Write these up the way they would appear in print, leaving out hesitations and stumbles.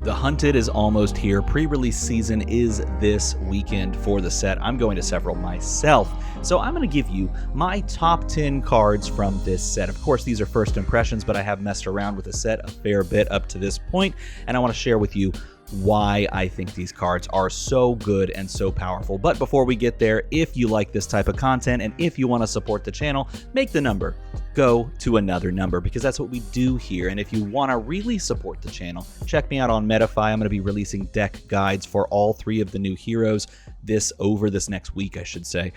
The Hunted is almost here. Pre-release season is this weekend for the set. I'm going to several myself, so I'm going to give you my top 10 cards from this set. Of course, these are first impressions, but I have messed around with the set a fair bit up to this point, and I want to share with you why I think these cards are so good and so powerful. But before we get there, if you like this type of content and if you want to support the channel, make the number go to another number, because that's what we do here. And if you want to really support the channel, check me out on Metafy. I'm going to be releasing deck guides for all 3 of the new heroes over this next week, I should say,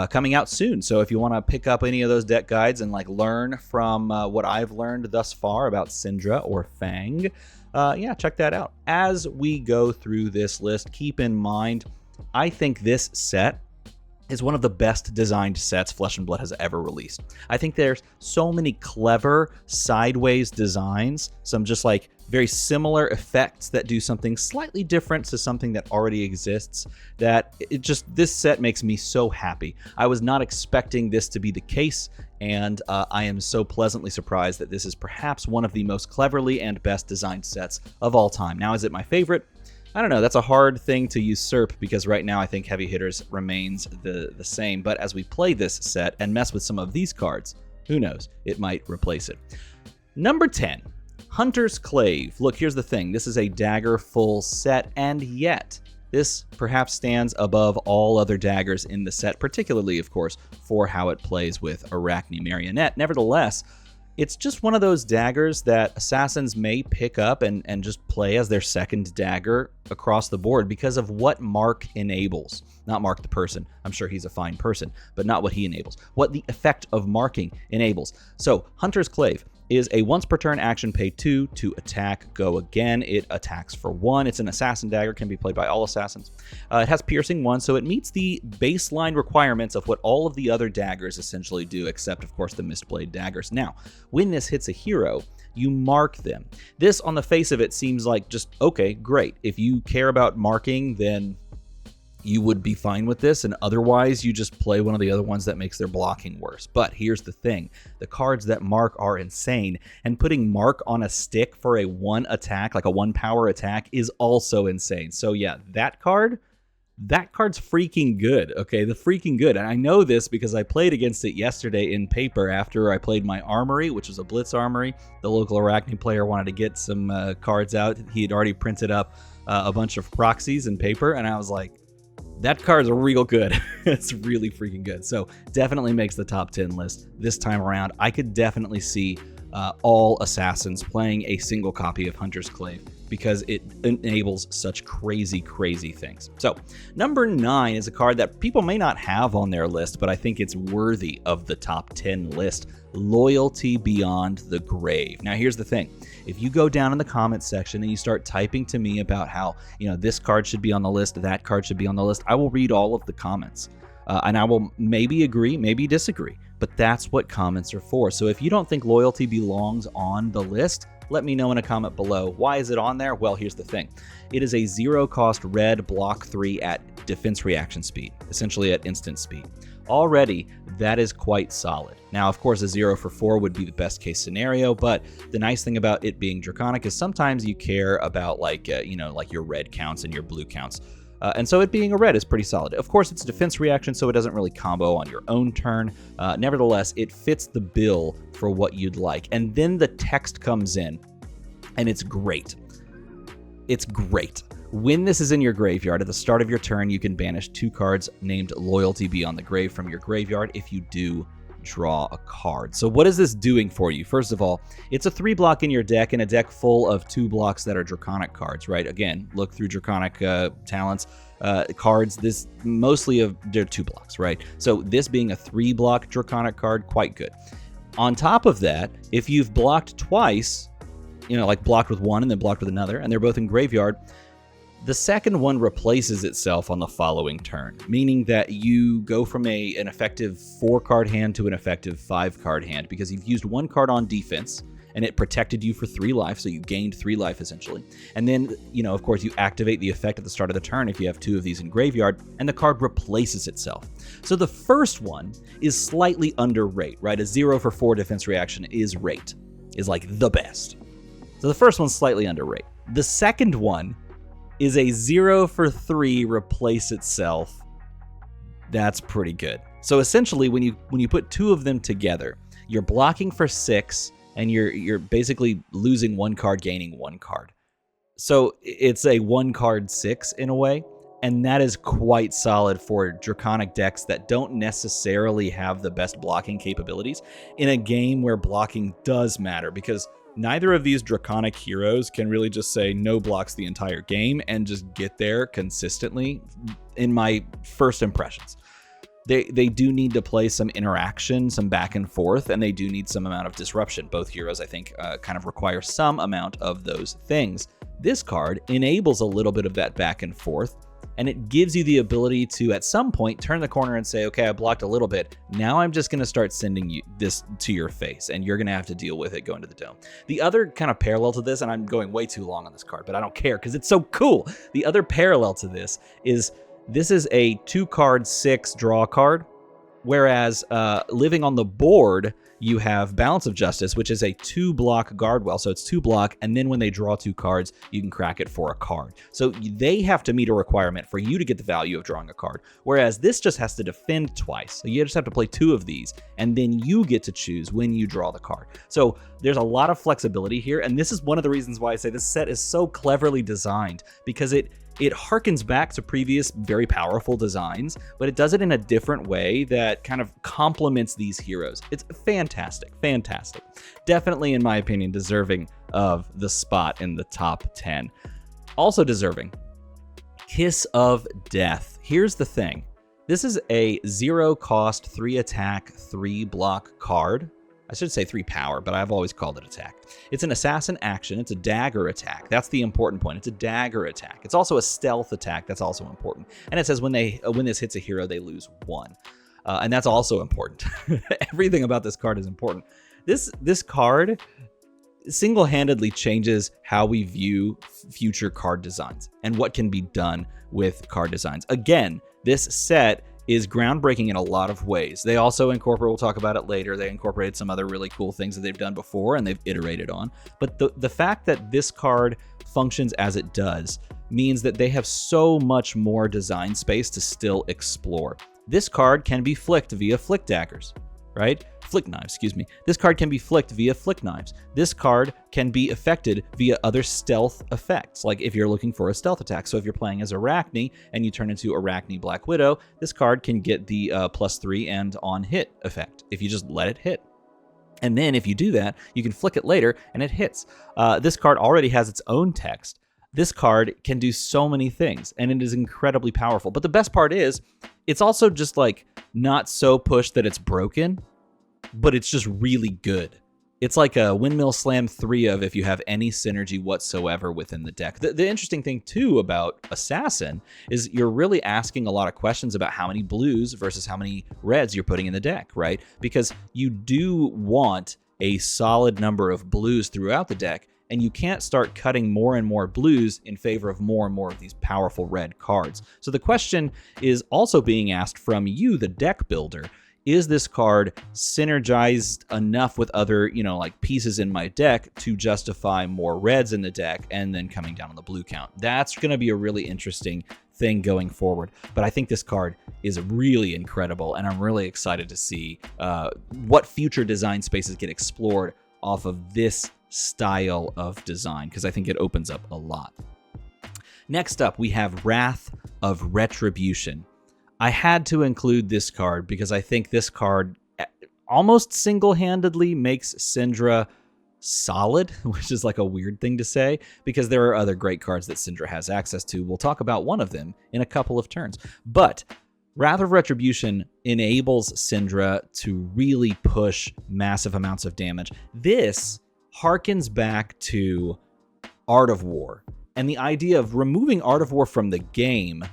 coming out soon. So if you want to pick up any of those deck guides and learn from what I've learned thus far about Syndra or Fang, yeah, check that out. As we go through this list, keep in mind, I think this set is one of the best designed sets Flesh and Blood has ever released. I think there's so many clever sideways designs, some just very similar effects that do something slightly different to something that already exists, that this set makes me so happy. I was not expecting this to be the case, and I am so pleasantly surprised that this is perhaps one of the most cleverly and best designed sets of all time. Now, is it my favorite? I don't know. That's a hard thing to usurp, because right now I think Heavy Hitters remains the same. But as we play this set and mess with some of these cards, who knows? It might replace it. Number 10, Hunter's Clave. Look, here's the thing. This is a dagger full set, and yet this perhaps stands above all other daggers in the set, particularly, of course, for how it plays with Arachne Marionette. Nevertheless, it's just one of those daggers that assassins may pick up and just play as their second dagger across the board because of what Mark enables. Not Mark the person. I'm sure he's a fine person, but not what he enables. What the effect of marking enables. So, Hunter's Clave is a once per turn action, pay 2 to attack, go again. It attacks for 1. It's an assassin dagger, can be played by all assassins. It has piercing 1, so it meets the baseline requirements of what all of the other daggers essentially do, except of course the Mistblade daggers. Now, when this hits a hero, you mark them. This, on the face of it, seems like just, okay, great. If you care about marking, then you would be fine with this, and otherwise you just play one of the other ones that makes their blocking worse. But here's the thing. The cards that mark are insane, and putting mark on a stick for a 1 attack, like a 1 power attack, is also insane. So yeah, that card's freaking good, okay? The freaking good. And I know this because I played against it yesterday in paper after I played my Armory, which was a Blitz Armory. The local Arachne player wanted to get some cards out. He had already printed up a bunch of proxies in paper, and I was like, that card's real good. It's really freaking good. So definitely makes the top 10 list this time around. I could definitely see all assassins playing a single copy of Hunter's Clave because it enables such crazy, crazy things. So number 9 is a card that people may not have on their list, but I think it's worthy of the top 10 list. Loyalty Beyond the Grave. Now, here's the thing. If you go down in the comments section and you start typing to me about how, this card should be on the list, that card should be on the list, I will read all of the comments. And I will maybe agree, maybe disagree, but that's what comments are for. So if you don't think Loyalty belongs on the list, let me know in a comment below. Why is it on there? Well, here's the thing. It is a 0-cost red block 3 at defense reaction speed, essentially at instant speed. Already, that is quite solid. Now, of course, a 0 for 4 would be the best case scenario, but the nice thing about it being draconic is sometimes you care about your red counts and your blue counts. And so it being a red is pretty solid. Of course, it's a defense reaction, so it doesn't really combo on your own turn. Nevertheless, it fits the bill for what you'd like. And then the text comes in, and it's great. It's great. When this is in your graveyard, at the start of your turn, you can banish 2 cards named Loyalty Beyond the Grave from your graveyard. If you do, draw a card. So what is this doing for you? First of all, it's a 3-block in your deck, in a deck full of 2 blocks that are Draconic cards, right? Again, look through Draconic talents. Cards, they're 2 blocks, right? So this being a 3-block Draconic card, quite good. On top of that, if you've blocked twice, blocked with one and then blocked with another, and they're both in graveyard, the second one replaces itself on the following turn, meaning that you go from an effective 4-card hand to an effective 5-card hand because you've used 1 card on defense and it protected you for 3 life, so you gained 3 life essentially. And then, of course, you activate the effect at the start of the turn if you have 2 of these in graveyard, and the card replaces itself. So the first one is slightly under rate, right? A 0 for 4 defense reaction is the best. So the first one's slightly under rate. The second one is a 0 for 3 replace itself. That's pretty good. So essentially, when you put two of them together, you're blocking for 6, and you're basically losing 1 card, gaining 1 card. So it's a 1 card 6 in a way, and that is quite solid for Draconic decks that don't necessarily have the best blocking capabilities in a game where blocking does matter, because neither of these Draconic heroes can really just say no blocks the entire game and just get there consistently in my first impressions. They do need to play some interaction, some back and forth, and they do need some amount of disruption. Both heroes, I think, kind of require some amount of those things. This card enables a little bit of that back and forth, and it gives you the ability to, at some point, turn the corner and say, okay, I blocked a little bit. Now I'm just going to start sending you this to your face, and you're going to have to deal with it going to the dome. The other kind of parallel to this, and I'm going way too long on this card, but I don't care because it's so cool. The other parallel to this is a 2-card 6 draw card, whereas living on the board, you have Balance of Justice, which is a 2-block Guardwell. So it's 2-block, and then when they draw 2 cards, you can crack it for a card. So they have to meet a requirement for you to get the value of drawing a card, whereas this just has to defend twice. So you just have to play 2 of these, and then you get to choose when you draw the card. So there's a lot of flexibility here, and this is one of the reasons why I say this set is so cleverly designed, because it harkens back to previous very powerful designs, but it does it in a different way that kind of complements these heroes. It's fantastic, fantastic. Definitely, in my opinion, deserving of the spot in the top 10. Also deserving, Kiss of Death. Here's the thing. This is a 0-cost, 3-attack, 3-block card. I should say 3 power, but I've always called it attack. It's an assassin action. It's a dagger attack. That's the important point. It's a dagger attack. It's also a stealth attack. That's also important. And it says when this hits a hero, they lose 1. And that's also important. Everything about this card is important. This card single-handedly changes how we view future card designs and what can be done with card designs. Again, this set is groundbreaking in a lot of ways. They also we'll talk about it later, they incorporated some other really cool things that they've done before and they've iterated on. But the fact that this card functions as it does means that they have so much more design space to still explore. This card can be flicked via flick daggers, right? Flick knives, excuse me. This card can be flicked via flick knives. This card can be affected via other stealth effects, like if you're looking for a stealth attack. So if you're playing as Arachne and you turn into Arachne Black Widow, this card can get the +3 and on hit effect if you just let it hit. And then if you do that, you can flick it later and it hits. This card already has its own text. This card can do so many things, and it is incredibly powerful. But the best part is, it's also just like not so pushed that it's broken, but it's just really good. It's like a Windmill Slam 3 of if you have any synergy whatsoever within the deck. The interesting thing, too, about Assassin is you're really asking a lot of questions about how many blues versus how many reds you're putting in the deck, right? Because you do want a solid number of blues throughout the deck, and you can't start cutting more and more blues in favor of more and more of these powerful red cards. So the question is also being asked from you, the deck builder. Is this card synergized enough with other, like pieces in my deck to justify more reds in the deck and then coming down on the blue count? That's going to be a really interesting thing going forward. But I think this card is really incredible, and I'm really excited to see what future design spaces get explored off of this style of design, because I think it opens up a lot. Next up, we have Wrath of Retribution. I had to include this card because I think this card almost single-handedly makes Syndra solid, which is like a weird thing to say because there are other great cards that Syndra has access to. We'll talk about one of them in a couple of turns. But Wrath of Retribution enables Syndra to really push massive amounts of damage. This harkens back to Art of War, and the idea of removing Art of War from the game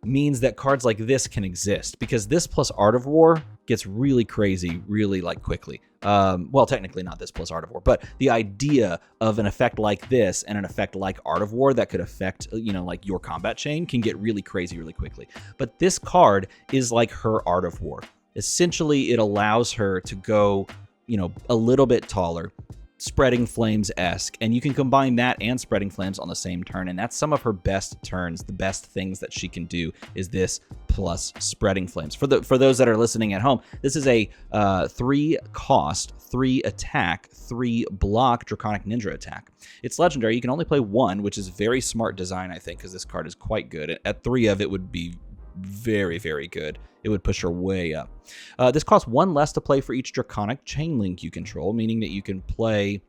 means that cards like this can exist, because this plus Art of War gets really crazy really quickly. Well, technically not this plus Art of War, but the idea of an effect like this and an effect like Art of War that could affect, like your combat chain can get really crazy really quickly. But this card is like her Art of War. Essentially, it allows her to go, a little bit taller, Spreading Flames-esque, and you can combine that and Spreading Flames on the same turn, and that's some of her best turns. The best things that she can do is this plus Spreading Flames. For those that are listening at home, this is a 3 cost, 3 attack, 3 block Draconic Ninja attack. It's legendary. You can only play 1, which is very smart design, I think, because this card is quite good. At 3 of it would be very, very good. It would push her way up. This costs 1 less to play for each Draconic Chain Link you control, meaning that you can play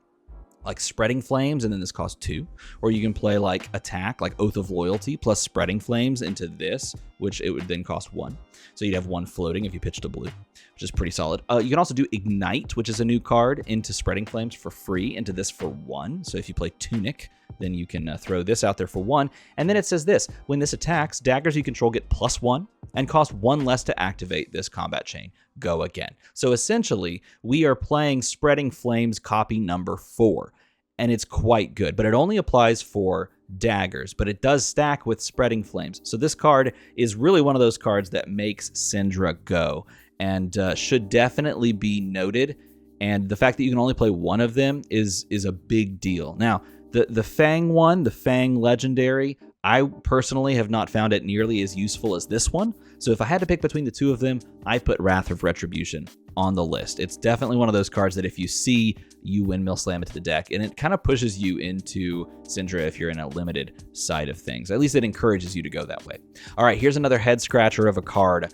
like Spreading Flames, and then this costs 2. Or you can play like Attack, like Oath of Loyalty, plus Spreading Flames into this, which it would then cost 1. So you'd have 1 floating if you pitched a blue, which is pretty solid. You can also do Ignite, which is a new card, into Spreading Flames for free, into this for 1. So if you play Tunic, then you can throw this out there for 1. And then it says this: when this attacks, daggers you control get +1 and cost 1 less to activate this combat chain. Go again. So essentially, we are playing Spreading Flames copy number 4, and it's quite good, but it only applies for daggers, but it does stack with Spreading Flames. So this card is really one of those cards that makes Syndra go, and should definitely be noted. And the fact that you can only play 1 of them is a big deal. Now, the Fang one, the Fang Legendary, I personally have not found it nearly as useful as this one. So if I had to pick between the 2 of them, I put Wrath of Retribution on the list. It's definitely one of those cards that if you see, you Windmill Slam into the deck, and it kind of pushes you into Syndra if you're in a limited side of things. At least it encourages you to go that way. All right, here's another head scratcher of a card.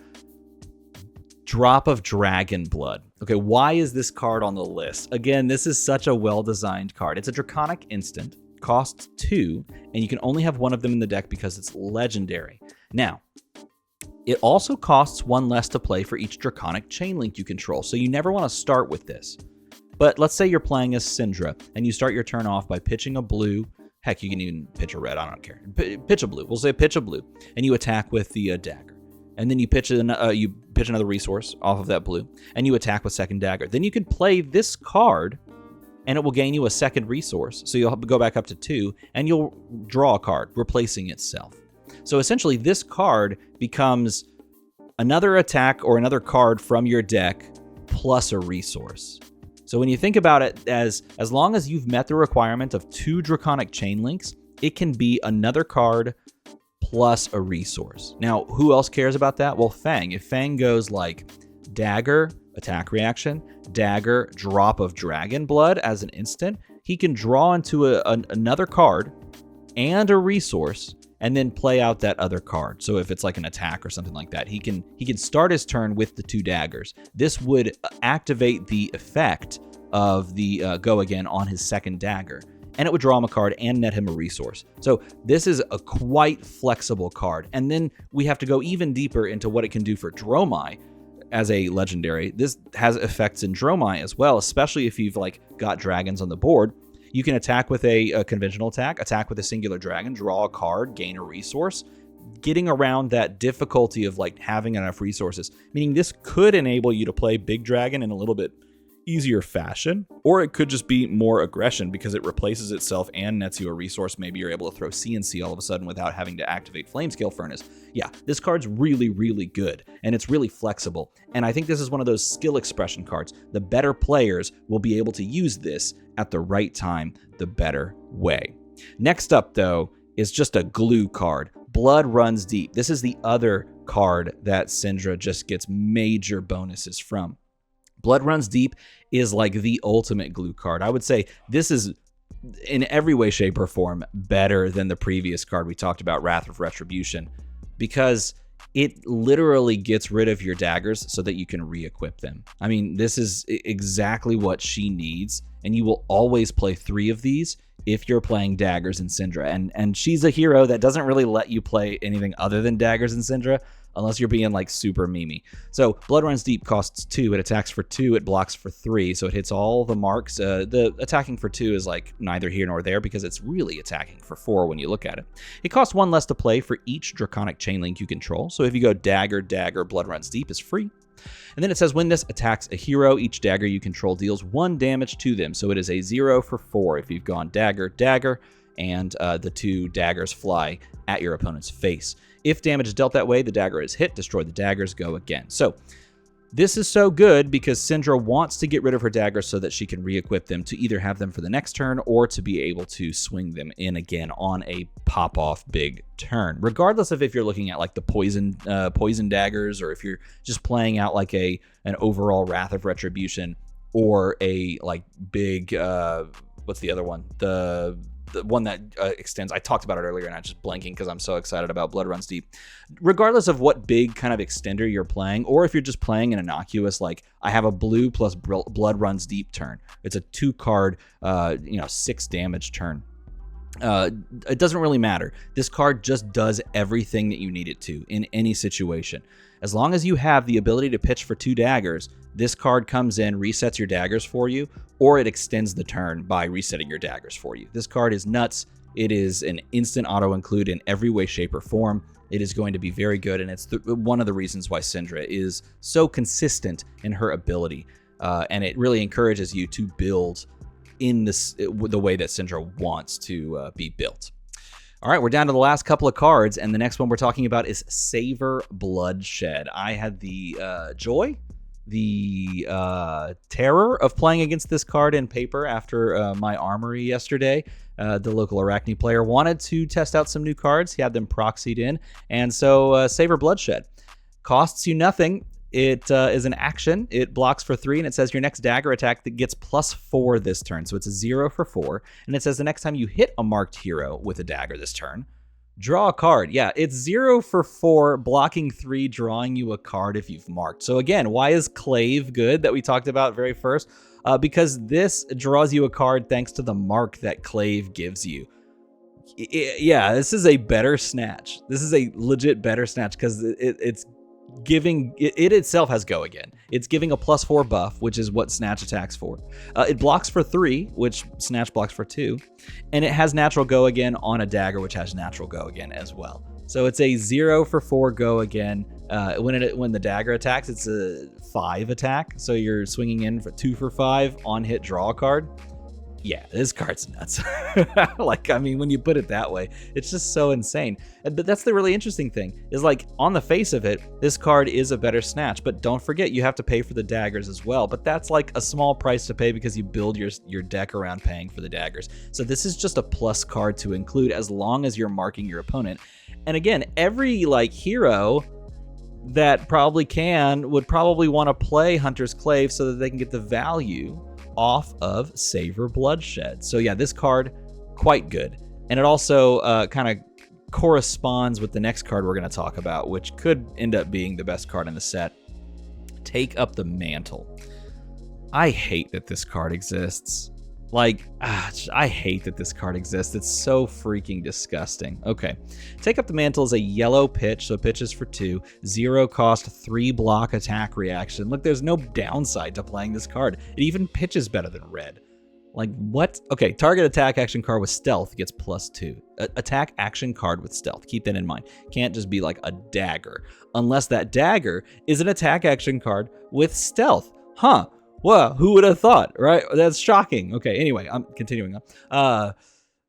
Drop of Dragon Blood. Okay, why is this card on the list? Again, this is such a well-designed card. It's a Draconic instant, costs 2, and you can only have 1 of them in the deck because it's legendary. Now, it also costs 1 less to play for each Draconic Chain Link you control, so you never want to start with this. But let's say you're playing as Syndra, and you start your turn off by pitching a blue. Heck, you can even pitch a red, I don't care. Pitch a blue, we'll say pitch a blue, and you attack with the dagger. And then you pitch another resource off of that blue, and you attack with second dagger. Then you can play this card, and it will gain you a second resource. So you'll go back up to 2, and you'll draw a card, replacing itself. So essentially, this card becomes another attack or another card from your deck plus a resource. So when you think about it, as long as you've met the requirement of 2 Draconic Chain Links, it can be another card plus a resource. Now, who else cares about that? Well, Fang. If Fang goes like dagger, attack reaction, dagger, drop of Dragon Blood as an instant, he can draw into another card and a resource and then play out that other card. So if it's like an attack or something like that, he can start his turn with the 2 daggers. This would activate the effect of the go again on his second dagger, and it would draw him a card and net him a resource. So this is a quite flexible card. And then we have to go even deeper into what it can do for Dromai as a legendary. This has effects in Dromai as well, especially if you've like got dragons on the board. You can attack with a conventional attack with a singular dragon, draw a card, gain a resource, getting around that difficulty of like having enough resources, meaning this could enable you to play big dragon in a little bit easier fashion, or it could just be more aggression because it replaces itself and nets you a resource. Maybe you're able to throw CNC all of a sudden without having to activate Flamescale Furnace. Yeah, this card's really, really good, and it's really flexible. And I think this is one of those skill expression cards. The better players will be able to use this at the right time, the better way. Next up, though, is just a glue card. Blood Runs Deep. This is the other card that Syndra just gets major bonuses from. Blood Runs Deep is like the ultimate glue card. I would say this is, in every way, shape, or form, better than the previous card we talked about, Wrath of Retribution, because it literally gets rid of your daggers so that you can re-equip them. I mean, this is exactly what she needs, and you will always play 3 of these if you're playing daggers in Syndra. And she's a hero that doesn't really let you play anything other than daggers in Syndra, unless you're being like super memey. So Blood Runs Deep costs 2, it attacks for 2, it blocks for 3, so it hits all the marks. The attacking for 2 is like neither here nor there because it's really attacking for 4 when you look at it. It costs 1 less to play for each Draconic Chain Link you control, so if you go dagger, dagger, Blood Runs Deep is free. And then it says when this attacks a hero, each dagger you control deals 1 damage to them, so it is a 0 for 4 if you've gone dagger, dagger, and the 2 daggers fly at your opponent's face. If damage is dealt that way, the dagger is hit, destroy the daggers, go again. So This is so good because Syndra wants to get rid of her daggers so that she can re-equip them to either have them for the next turn or to be able to swing them in again on a pop-off big turn. Regardless of if you're looking at like the poison daggers, or if you're just playing out like an overall Wrath of Retribution, or a like big what's the other one? The one that extends. I talked about it earlier and I'm just blanking because I'm so excited about Blood Runs Deep. Regardless of what big kind of extender you're playing, or if you're just playing an innocuous, like I have a blue plus Blood Runs Deep turn. It's a 2-card, 6 damage turn. It doesn't really matter. This card just does everything that you need it to in any situation. As long as you have the ability to pitch for 2 daggers, this card comes in, resets your daggers for you, or it extends the turn by resetting your daggers for you. This card is nuts. It is an instant auto-include in every way, shape, or form. It is going to be very good, and it's one of the reasons why Syndra is so consistent in her ability. And it really encourages you to build in the way that Syndra wants to be built. All right, we're down to the last couple of cards, and the next one we're talking about is Savor Bloodshed. I had the joy, the terror of playing against this card in paper after my armory yesterday. The local Arachne player wanted to test out some new cards. He had them proxied in, and so Savor Bloodshed costs you nothing. It is an action. It blocks for 3, and it says your next dagger attack that gets +4 this turn. So it's a 0 for 4. And it says the next time you hit a marked hero with a dagger this turn, draw a card. Yeah, it's 0 for 4, blocking 3, drawing you a card if you've marked. So again, why is Clave good that we talked about very first? Because this draws you a card thanks to the mark that Clave gives you. Yeah, this is a better snatch. This is a legit better snatch because it's giving it itself has go again. It's giving a +4 buff, which is what snatch attacks for. It blocks for 3, which snatch blocks for 2, and it has natural go again on a dagger, which has natural go again as well. So it's a 0 for 4 go again. When the dagger attacks, it's a 5 attack, so you're swinging in for 2 for 5 on hit, draw a card. Yeah, this card's nuts. Like, I mean, when you put it that way, it's just so insane. But that's the really interesting thing, is like, on the face of it, this card is a better snatch, but don't forget, you have to pay for the daggers as well. But that's like a small price to pay because you build your deck around paying for the daggers. So this is just a plus card to include as long as you're marking your opponent. And again, every like hero that would probably want to play Hunter's Clave so that they can get the value off of Savor Bloodshed. So yeah, this card, quite good. And it also kind of corresponds with the next card we're going to talk about, which could end up being the best card in the set. Take Up the Mantle. I hate that this card exists. Like, I hate that this card exists. It's so freaking disgusting. Okay. Take Up the Mantle is a yellow pitch, so pitches for 2. 0 cost, 3 block attack reaction. Look, there's no downside to playing this card. It even pitches better than red. Like, what? Okay, target attack action card with stealth gets +2. Attack action card with stealth. Keep that in mind. Can't just be like a dagger. Unless that dagger is an attack action card with stealth. Huh. Well, who would have thought, right? That's shocking. Okay, anyway, I'm continuing on.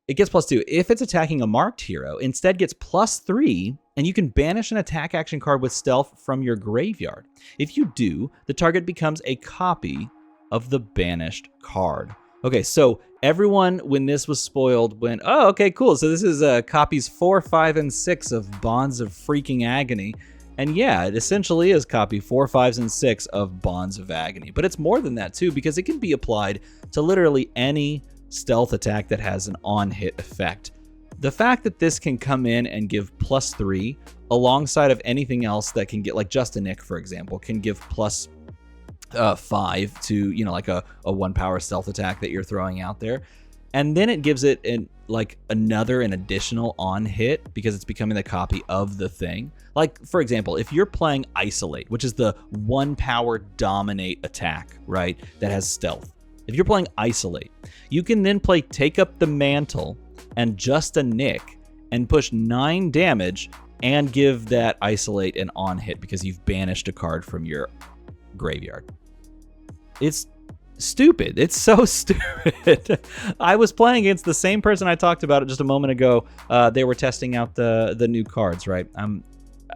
It gets +2. If it's attacking a marked hero, instead gets +3, and you can banish an attack action card with stealth from your graveyard. If you do, the target becomes a copy of the banished card. Okay, so everyone, when this was spoiled, went, oh, okay, cool. So this is copies 4, 5, and 6 of Bonds of Freaking Agony. And yeah, it essentially is copy 4, 5, and 6 of Bonds of Agony. But it's more than that too, because it can be applied to literally any stealth attack that has an on-hit effect. The fact that this can come in and give +3 alongside of anything else that can get, like Justin Nick, for example, can give +5 to, you know, like a 1-power stealth attack that you're throwing out there. And then it gives it an additional on hit because it's becoming the copy of the thing. Like, for example, if you're playing Isolate, which is the 1-power dominate attack, right, that has stealth. If you're playing Isolate, you can then play Take Up the Mantle and Just a Nick and push 9 damage and give that Isolate an on hit because you've banished a card from your graveyard. It's stupid. It's so stupid. I was playing against the same person I talked about it just a moment ago. They were testing out the new cards, right?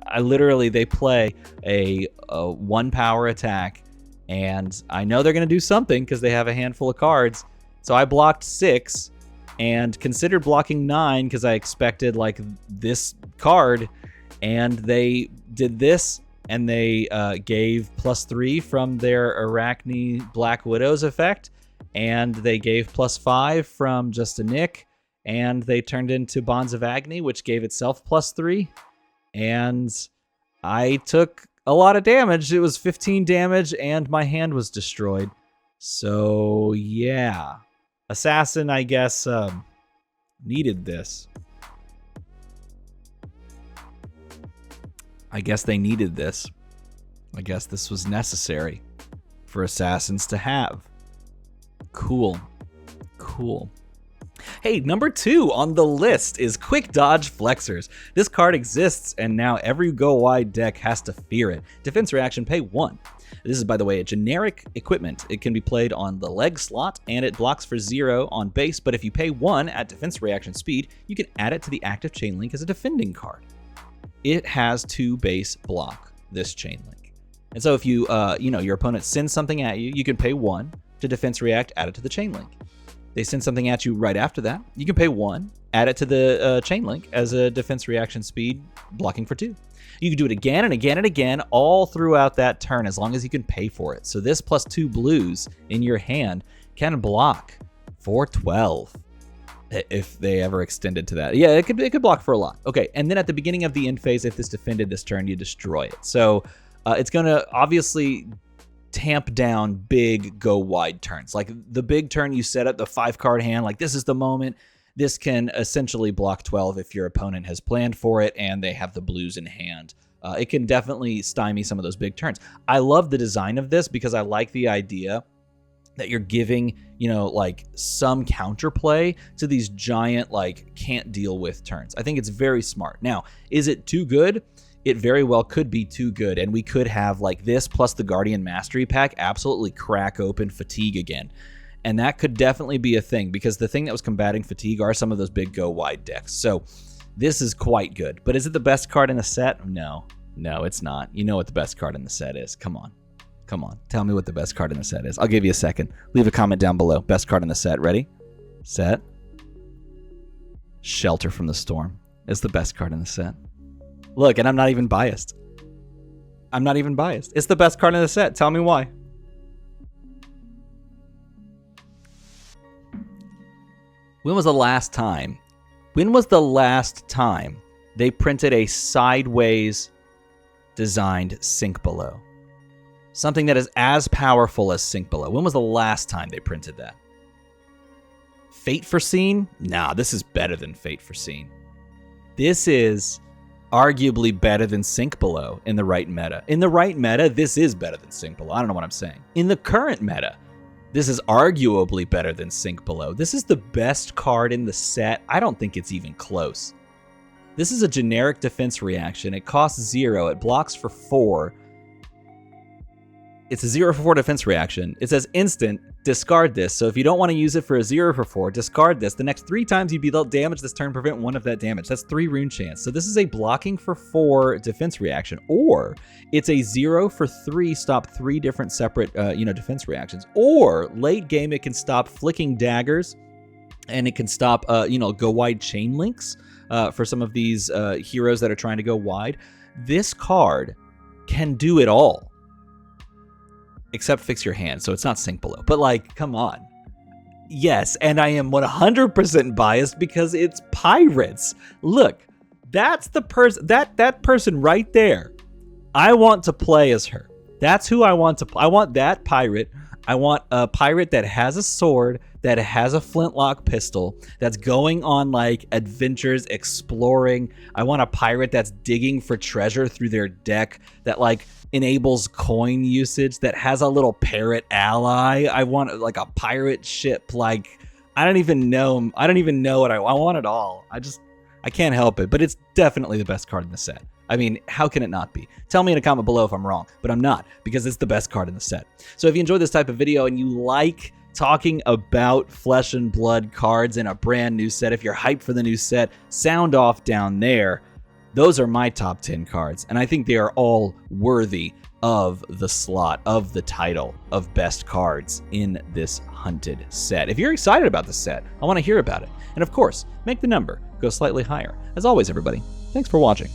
I literally, they play a 1 power attack, and I know they're going to do something because they have a handful of cards. So I blocked 6 and considered blocking 9 because I expected like this card, and they did this, and they gave +3 from their Arachne Black Widow's effect, and they gave +5 from Just a Nick, and they turned into Bonds of Agony, which gave itself +3, and I took a lot of damage. It was 15 damage, and my hand was destroyed. So yeah, Assassin, I guess, needed this. I guess they needed this. I guess this was necessary for Assassins to have. Cool. Cool. Hey, number 2 on the list is Quick Dodge Flexors. This card exists, and now every Go Wide deck has to fear it. Defense reaction, pay 1. This is, by the way, a generic equipment. It can be played on the leg slot, and it blocks for 0 on base, but if you pay 1 at defense reaction speed, you can add it to the active chain link as a defending card. It has 2 base block, this chain link. And so if you, your opponent sends something at you, you can pay 1 to defense react, add it to the chain link. They send something at you right after that, you can pay 1, add it to the chain link as a defense reaction speed, blocking for 2. You can do it again and again and again all throughout that turn as long as you can pay for it. So this +2 blues in your hand can block for 12 if they ever extended to that. Yeah, it could block for a lot. Okay, and then at the beginning of the end phase, if this defended this turn, you destroy it. So it's going to obviously tamp down big go wide turns. Like the big turn you set up the 5-card hand, like this is the moment. This can essentially block 12 if your opponent has planned for it and they have the blues in hand. It can definitely stymie some of those big turns. I love the design of this because I like the idea that you're giving, like some counterplay to these giant, like can't deal with turns. I think it's very smart. Now, is it too good? It very well could be too good, and we could have like this plus the Guardian Mastery pack absolutely crack open Fatigue again. And that could definitely be a thing, because the thing that was combating Fatigue are some of those big go wide decks. So this is quite good. But is it the best card in the set? No, it's not. You know what the best card in the set is. Come on. Tell me what the best card in the set is. I'll give you a second. Leave a comment down below. Best card in the set. Ready? Set. Shelter from the Storm is the best card in the set. Look, and I'm not even biased. It's the best card in the set. Tell me why. When was the last time they printed a sideways designed Sink Below? Something that is as powerful as Sink Below. When was the last time they printed that? Fate Foreseen? Nah, this is better than Fate Foreseen. This is arguably better than Sink Below in the right meta. In the right meta, this is better than Sink Below. I don't know what I'm saying. In the current meta, this is arguably better than Sink Below. This is the best card in the set. I don't think it's even close. This is a generic defense reaction. It costs 0. It blocks for 4. It's a 0 for 4 defense reaction. It says instant, discard this. So if you don't want to use it for a 0 for 4, discard this. The next 3 times you deal damage this turn, prevent 1 of that damage. That's 3 rune chance. So this is a blocking for 4 defense reaction, or it's a 0 for 3, stop 3 different separate, defense reactions. Or late game, it can stop flicking daggers, and it can stop, go wide chain links for some of these heroes that are trying to go wide. This card can do it all. Except fix your hand, so it's not Sink Below. But like, come on. Yes, and I am 100% biased because it's pirates. Look, that's the person, that person right there. I want to play as her. That's who I want to play. I want that pirate. I want a pirate that has a sword, that has a flintlock pistol, that's going on like adventures, exploring. I want a pirate that's digging for treasure through their deck, that like enables coin usage, that has a little parrot ally. I want like a pirate ship. Like, I don't even know what I want it all. I can't help it, but it's definitely the best card in the set. I mean, how can it not be? Tell me in a comment below if I'm wrong, but I'm not, because it's the best card in the set. So if you enjoyed this type of video and you like talking about Flesh and Blood cards in a brand new set, if you're hyped for the new set, sound off down there. Those are my top 10 cards, and I think they are all worthy of the slot, of the title of best cards in this Hunted set. If you're excited about the set, I want to hear about it. And of course, make the number go slightly higher. As always, everybody, thanks for watching.